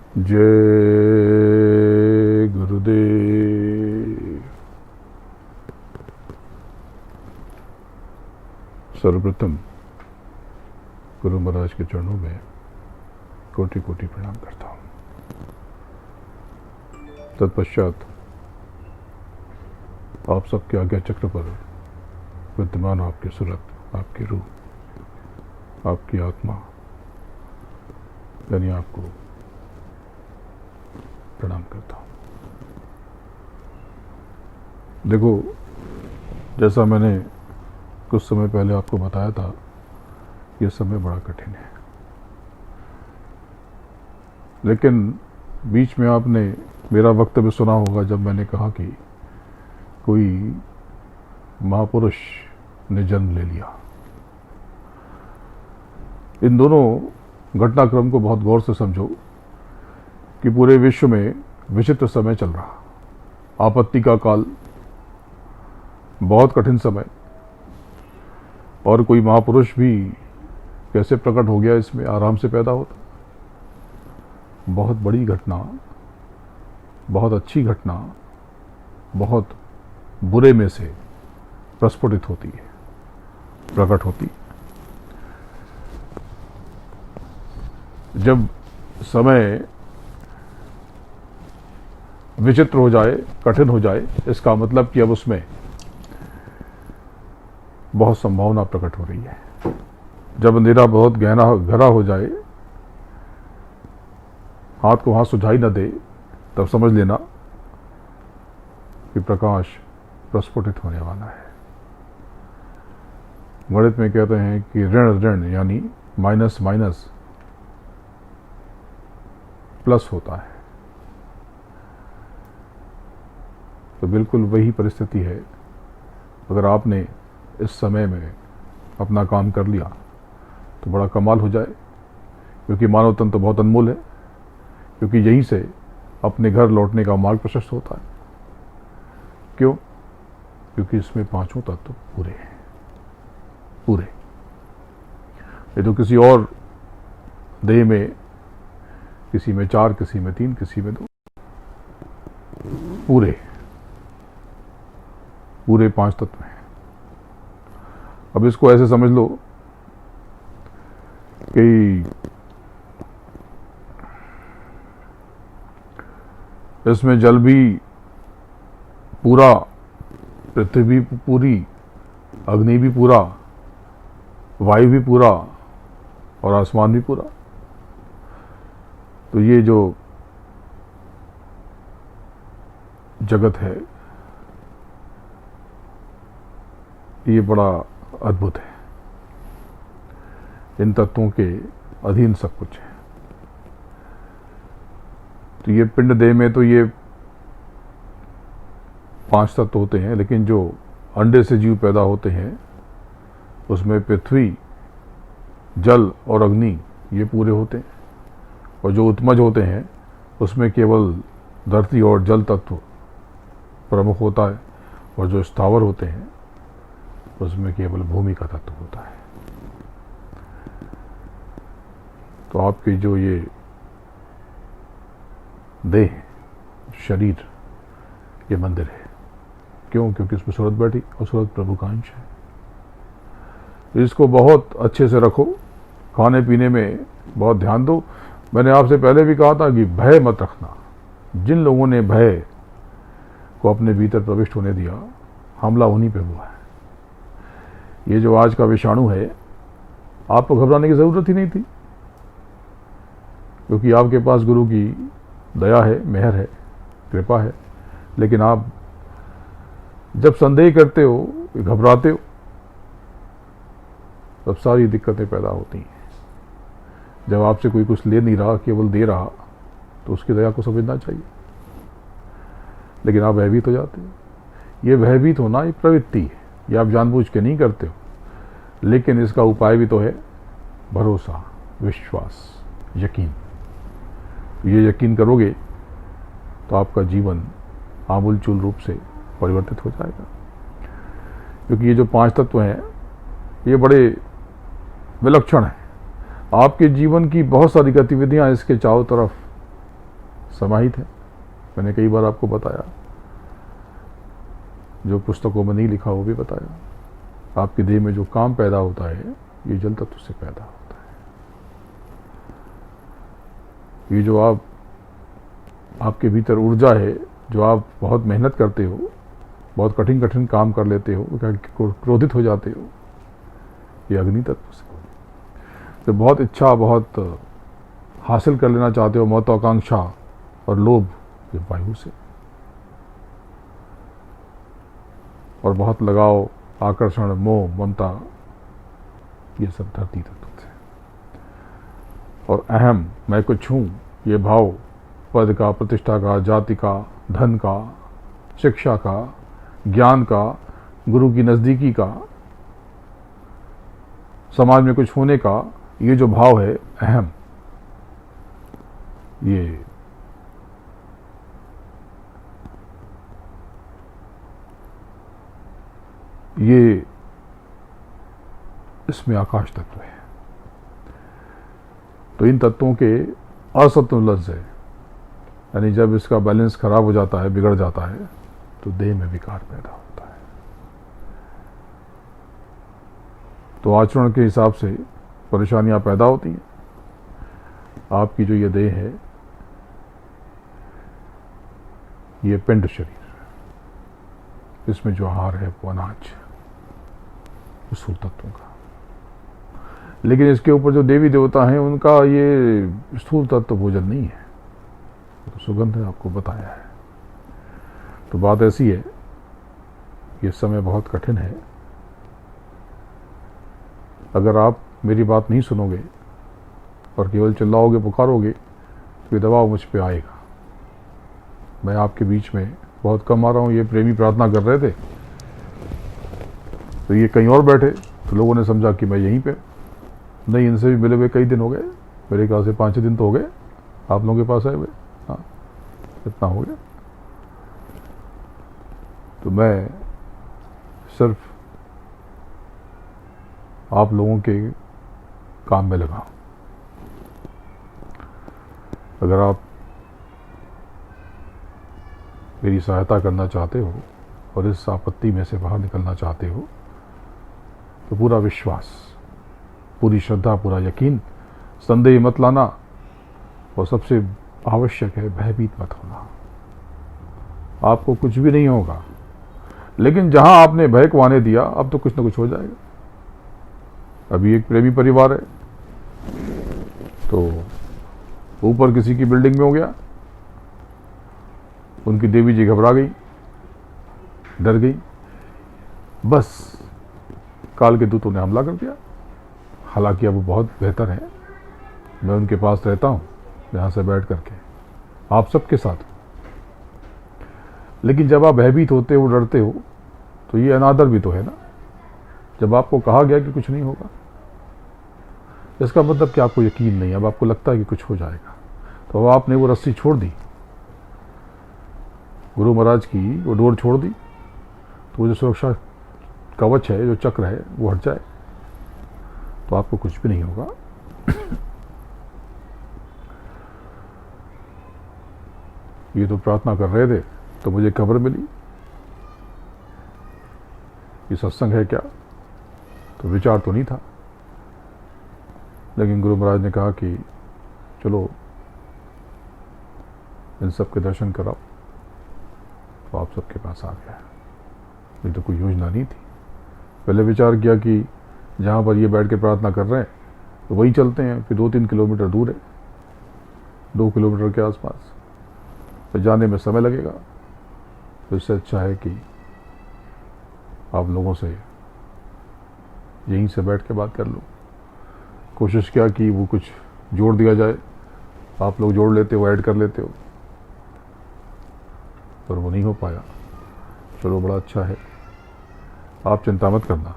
जय गुरुदेव। सर्वप्रथम गुरु महाराज के चरणों में कोटि कोटि प्रणाम करता हूँ। तत्पश्चात आप सबके आज्ञा चक्र पर विद्यमान आपके सूरत, आपकी रूह, आपकी आत्मा यानी आपको प्रणाम करता हूँ। देखो, जैसा मैंने कुछ समय पहले आपको बताया था, यह समय बड़ा कठिन है, लेकिन बीच में आपने मेरा वक्तव्य सुना होगा जब मैंने कहा कि कोई महापुरुष ने जन्म ले लिया। इन दोनों घटनाक्रम को बहुत गौर से समझो कि पूरे विश्व में विचित्र समय चल रहा, आपत्ति का काल, बहुत कठिन समय, और कोई महापुरुष भी कैसे प्रकट हो गया इसमें, आराम से पैदा होता। बहुत बड़ी घटना, बहुत अच्छी घटना, बहुत बुरे में से प्रस्फुटित होती है, प्रकट होती है। जब समय विचित्र हो जाए, कठिन हो जाए, इसका मतलब कि अब उसमें बहुत संभावना प्रकट हो रही है। जब अंधेरा बहुत गहरा हो जाए, हाथ को हाथ सुझाई न दे, तब समझ लेना कि प्रकाश प्रस्फुटित होने वाला है। गणित में कहते हैं कि ऋण ऋण यानी माइनस माइनस प्लस होता है। तो बिल्कुल वही परिस्थिति है। अगर आपने इस समय में अपना काम कर लिया तो बड़ा कमाल हो जाए, क्योंकि मानव तन तो बहुत अनमोल है, क्योंकि यहीं से अपने घर लौटने का मार्ग प्रशस्त होता है। क्यों? क्योंकि इसमें पांचों तत्व पूरे हैं, पूरे। ये तो किसी और देह में, किसी में 4, किसी में 3, किसी में 2, पूरे पूरे 5 तत्व हैं। अब इसको ऐसे समझ लो कि इसमें जल भी पूरा, पृथ्वी भी पूरी, अग्नि भी पूरा, वायु भी पूरा और आसमान भी पूरा। तो ये जो जगत है, ये बड़ा अद्भुत है। इन तत्वों के अधीन सब कुछ है। तो ये पिंड देह में तो ये 5 तत्व होते हैं, लेकिन जो अंडे से जीव पैदा होते हैं उसमें पृथ्वी, जल और अग्नि ये पूरे होते हैं, और जो उत्मज होते हैं उसमें केवल धरती और जल तत्व प्रमुख होता है, और जो स्थावर होते हैं उसमें केवल भूमि का तत्व होता है। तो आपकी जो ये देह, शरीर, ये मंदिर है। क्यों? क्योंकि इसमें सूरत बैठी, और सूरत प्रभु का अंश है। तो इसको बहुत अच्छे से रखो, खाने पीने में बहुत ध्यान दो। मैंने आपसे पहले भी कहा था कि भय मत रखना। जिन लोगों ने भय को अपने भीतर प्रविष्ट होने दिया, हमला उन्हीं पे हुआ है। ये जो आज का विषाणु है, आपको घबराने की जरूरत ही नहीं थी, क्योंकि आपके पास गुरु की दया है, मेहर है, कृपा है। लेकिन आप जब संदेह करते हो, घबराते हो, तब सारी दिक्कतें पैदा होती हैं। जब आपसे कोई कुछ ले नहीं रहा, केवल दे रहा, तो उसकी दया को समझना चाहिए। लेकिन आप भयभीत हो जाते हो। ये भयभीत होना एक प्रवृत्ति है, ये आप जानबूझ के नहीं करते हो, लेकिन इसका उपाय भी तो है भरोसा, विश्वास, यकीन। ये यकीन करोगे तो आपका जीवन आमूलचूल रूप से परिवर्तित हो जाएगा। क्योंकि ये जो 5 तत्व हैं, ये बड़े विलक्षण हैं। आपके जीवन की बहुत सारी गतिविधियां इसके चारों तरफ समाहित है। मैंने कई बार आपको बताया, जो पुस्तकों में नहीं लिखा वो भी बताया। आपकी देह में जो काम पैदा होता है ये जल तत्व से पैदा होता है। ये जो आपके भीतर ऊर्जा है, जो आप बहुत मेहनत करते हो, बहुत कठिन कठिन काम कर लेते हो, क्रोधित हो जाते हो, ये अग्नि तत्व से। तो बहुत इच्छा, बहुत हासिल कर लेना चाहते हो, महत्वाकांक्षा और लोभ, ये वायु से। और बहुत लगाव, आकर्षण, मोह, ममता, ये सब धरती तत्व से। और अहम, मैं कुछ हूं, ये भाव पद का, प्रतिष्ठा का, जाति का, धन का, शिक्षा का, ज्ञान का, गुरु की नजदीकी का, समाज में कुछ होने का, ये जो भाव है अहम, ये इसमें आकाश तत्व है। तो इन तत्वों के असंतुलन से, यानी जब इसका बैलेंस खराब हो जाता है, बिगड़ जाता है, तो देह में विकार पैदा होता है। तो आचरण के हिसाब से परेशानियां पैदा होती हैं। आपकी जो ये देह है, ये पिंड शरीर, इसमें जो आहार है वो अनाज, स्थूल तत्वों का। लेकिन इसके ऊपर जो देवी देवता हैं उनका ये स्थूल तत्व भोजन नहीं है, तो सुगंध है, आपको बताया है। तो बात ऐसी है, ये समय बहुत कठिन है। अगर आप मेरी बात नहीं सुनोगे और केवल चिल्लाओगे, पुकारोगे, तो ये दबाव मुझ पे आएगा। मैं आपके बीच में बहुत कम आ रहा हूँ। ये प्रेमी प्रार्थना कर रहे थे, तो ये कहीं और बैठे, तो लोगों ने समझा कि मैं यहीं पे। नहीं, इनसे भी मिले हुए कई दिन हो गए, मेरे ख्याल से 5-6 दिन तो हो गए आप लोगों के पास आए हुए। हाँ, इतना हो गया। तो मैं सिर्फ आप लोगों के काम में लगा। अगर आप मेरी सहायता करना चाहते हो और इस आपत्ति में से बाहर निकलना चाहते हो, तो पूरा विश्वास, पूरी श्रद्धा, पूरा यकीन, संदेह मत लाना। और सबसे आवश्यक है, भयभीत मत होना। आपको कुछ भी नहीं होगा, लेकिन जहां आपने भय को आने दिया, अब तो कुछ ना कुछ हो जाएगा। अभी एक प्रेमी परिवार है, तो ऊपर किसी की बिल्डिंग में हो गया, उनकी देवी जी घबरा गई, डर गई, बस काल के दूतों ने हमला कर दिया। हालांकि अब बहुत बेहतर है, मैं उनके पास रहता हूं, यहां से बैठ करके आप सबके साथ। लेकिन जब आप भयभीत होते हो, डरते हो, तो ये अनादर भी तो है ना। जब आपको कहा गया कि कुछ नहीं होगा, इसका मतलब कि आपको यकीन नहीं, अब आपको लगता है कि कुछ हो जाएगा। तो अब आपने वो रस्सी छोड़ दी, गुरु महाराज की वो डोर छोड़ दी, तो वो जो सुरक्षा कवच है, जो चक्र है, वो हट जाए, तो आपको कुछ भी नहीं होगा। ये तो प्रार्थना कर रहे थे, तो मुझे खबर मिली ये सत्संग है क्या, तो विचार तो नहीं था। लेकिन गुरु महाराज ने कहा कि चलो इन सब के दर्शन कराओ, तो आप सबके पास आ गया। ये तो कोई योजना नहीं थी। पहले विचार किया कि जहाँ पर ये बैठ के प्रार्थना कर रहे हैं, तो वही चलते हैं, फिर 2-3 किलोमीटर दूर है, 2 किलोमीटर के आसपास, फिर जाने में समय लगेगा। तो इससे अच्छा है कि आप लोगों से यहीं से बैठ के बात कर लो। कोशिश किया कि वो कुछ जोड़ दिया जाए, आप लोग जोड़ लेते हो, ऐड कर लेते हो, पर वो नहीं हो पाया। चलो, बड़ा अच्छा है, आप चिंता मत करना।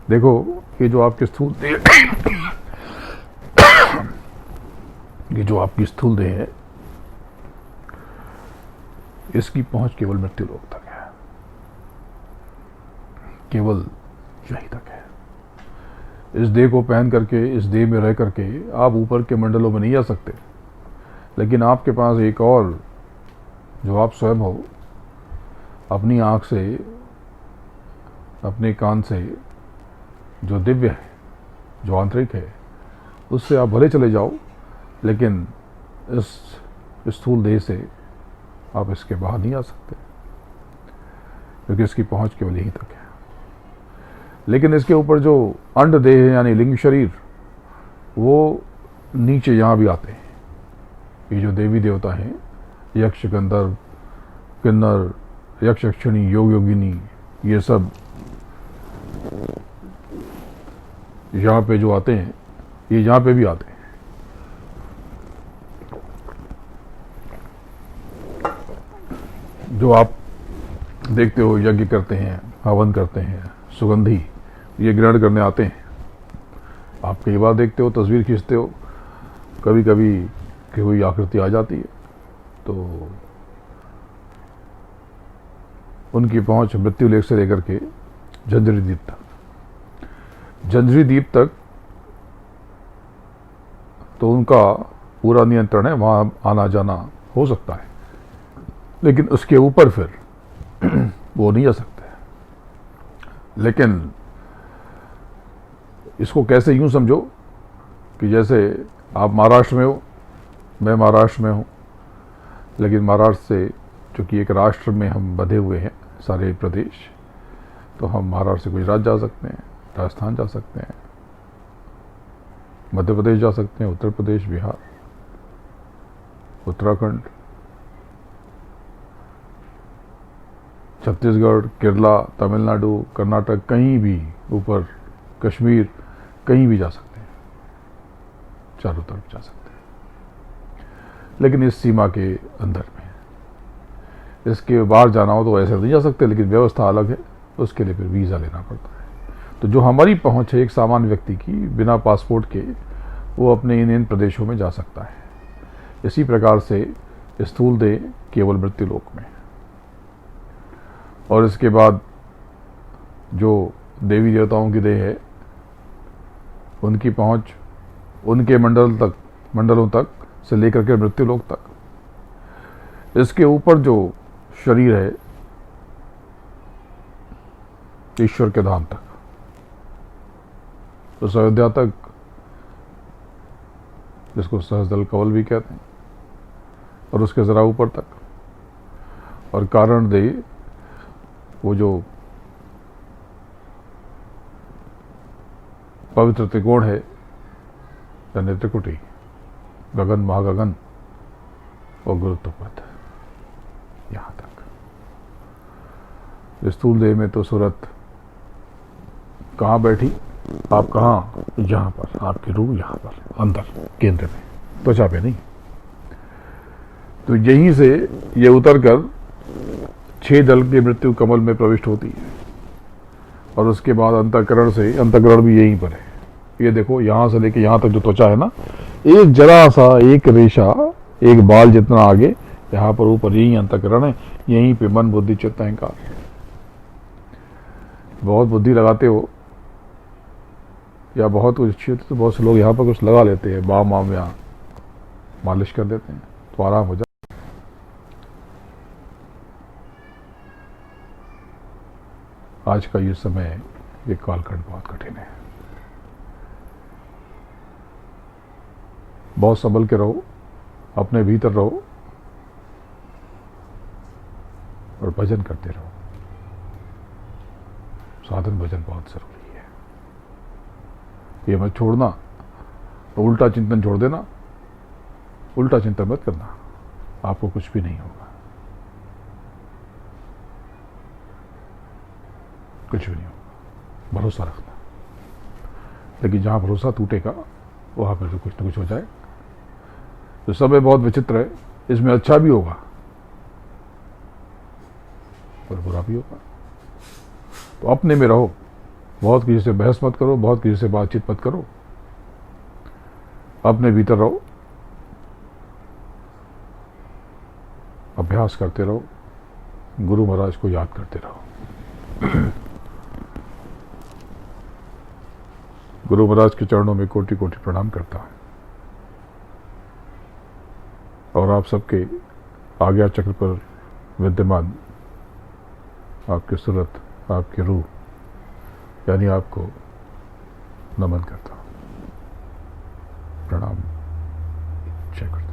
देखो, ये जो आपकी स्थूल देह ये जो आपकी स्थूल देह है, इसकी पहुंच केवल मृत्यु लोक तक है, केवल यहीं तक है। इस देह को पहन करके, इस देह में रह करके आप ऊपर के मंडलों में नहीं जा सकते। लेकिन आपके पास एक और, जो आप स्वयं हो, अपनी आँख से, अपने कान से, जो दिव्य है, जो आंतरिक है, उससे आप भले चले जाओ, लेकिन इस स्थूल देह से आप इसके बाहर नहीं आ सकते, क्योंकि इसकी पहुंच केवल यहीं तक है। लेकिन इसके ऊपर जो अंड देह है, यानी लिंग शरीर, वो नीचे यहाँ भी आते हैं। ये जो देवी देवता हैं, यक्ष, गंधर्व, किन्नर, यक्ष, यक्षिणी, योग, योगिनी, ये सब यहाँ पे जो आते हैं, ये यहाँ पे भी आते हैं। जो आप देखते हो यज्ञ करते हैं, हवन करते हैं, सुगंधी, ये ग्रहण करने आते हैं। आप कई बार देखते हो, तस्वीर खींचते हो, कभी कभी कोई आकृति आ जाती है, तो उनकी पहुंच मृत्यु लेख से लेकर के जंजरी द्वीप तक, जंजरी द्वीप तक तो उनका पूरा नियंत्रण है, वहां आना जाना हो सकता है, लेकिन उसके ऊपर फिर वो नहीं जा सकते। लेकिन इसको कैसे यूं समझो कि जैसे आप महाराष्ट्र में हो, मैं महाराष्ट्र में हूं, लेकिन महाराष्ट्र से, चूंकि एक राष्ट्र में हम बंधे हुए हैं सारे प्रदेश, तो हम महाराष्ट्र से गुजरात जा सकते हैं, राजस्थान जा सकते हैं, मध्य प्रदेश जा सकते हैं, उत्तर प्रदेश, बिहार, उत्तराखंड, छत्तीसगढ़, केरला, तमिलनाडु, कर्नाटक, कहीं भी ऊपर, कश्मीर, कहीं भी जा सकते हैं, चारों तरफ जा सकते हैं, लेकिन इस सीमा के अंदर में। इसके बाहर जाना हो तो ऐसे नहीं जा सकते, लेकिन व्यवस्था अलग है, उसके लिए फिर वीज़ा लेना पड़ता है। तो जो हमारी पहुंच है एक सामान्य व्यक्ति की, बिना पासपोर्ट के, वो अपने इन प्रदेशों में जा सकता है। इसी प्रकार से स्थूल देह केवल मृत्यु लोक में, और इसके बाद जो देवी देवताओं की देह है, उनकी पहुंच उनके मंडलों तक से लेकर के मृत्यु लोक तक। इसके ऊपर जो शरीर है, ईश्वर के धाम तक, तो अयोध्या तक, जिसको सहस्त्रदल कवल भी कहते हैं, और उसके जरा ऊपर तक, और कारण देह, वो जो पवित्र त्रिकोण है, या नेत्रकुटी, गगन, महागगन और गुरुत्वपथ, यहां तक। स्थूल देह में तो सूरत कहाँ बैठी, आप कहाँ, यहां पर, आपकी रूह यहां पर अंदर केंद्र में, त्वचा पे नहीं। तो यहीं से ये उतर कर 6 दल की मृत्यु कमल में प्रविष्ट होती है, और उसके बाद अंतःकरण से, अंतःकरण भी यहीं पर है। ये देखो, यहां से लेके यहां तक जो त्वचा है ना, एक जरा सा, एक रेशा, एक बाल जितना आगे, यहां पर ऊपर यही अंतःकरण है, यहीं पे मन, बुद्धि, चित्त, अहंकार। बहुत बुद्धि लगाते हो या बहुत कुछ अच्छी होती तो बहुत से लोग यहाँ पर कुछ लगा लेते हैं, बाम वाम, यहाँ मालिश कर देते हैं तो आराम हो जाए। आज का ये समय, ये कालखंड बहुत कठिन है। बहुत संभल के रहो, अपने भीतर रहो, और भजन करते रहो। साधन भजन बहुत जरूरी है। ये मत छोड़ना, तो उल्टा चिंतन छोड़ देना। उल्टा चिंतन मत करना, आपको कुछ भी नहीं होगा, कुछ भी नहीं होगा। भरोसा रखना, लेकिन जहां भरोसा टूटेगा वहां पर तो कुछ न कुछ हो जाए। तो समय बहुत विचित्र है, इसमें अच्छा भी होगा और बुरा भी होगा। तो अपने में रहो, बहुत किसी से बहस मत करो, बहुत किसी से बातचीत मत करो, अपने भीतर रहो, अभ्यास करते रहो, गुरु महाराज को याद करते रहो। गुरु महाराज के चरणों में कोटि कोटि प्रणाम करता है। और आप सबके आज्ञा चक्र पर विद्यमान आपकी सूरत, आपकी रूह, यानी आपको नमन करता हूँ। प्रणाम। जय गुरु।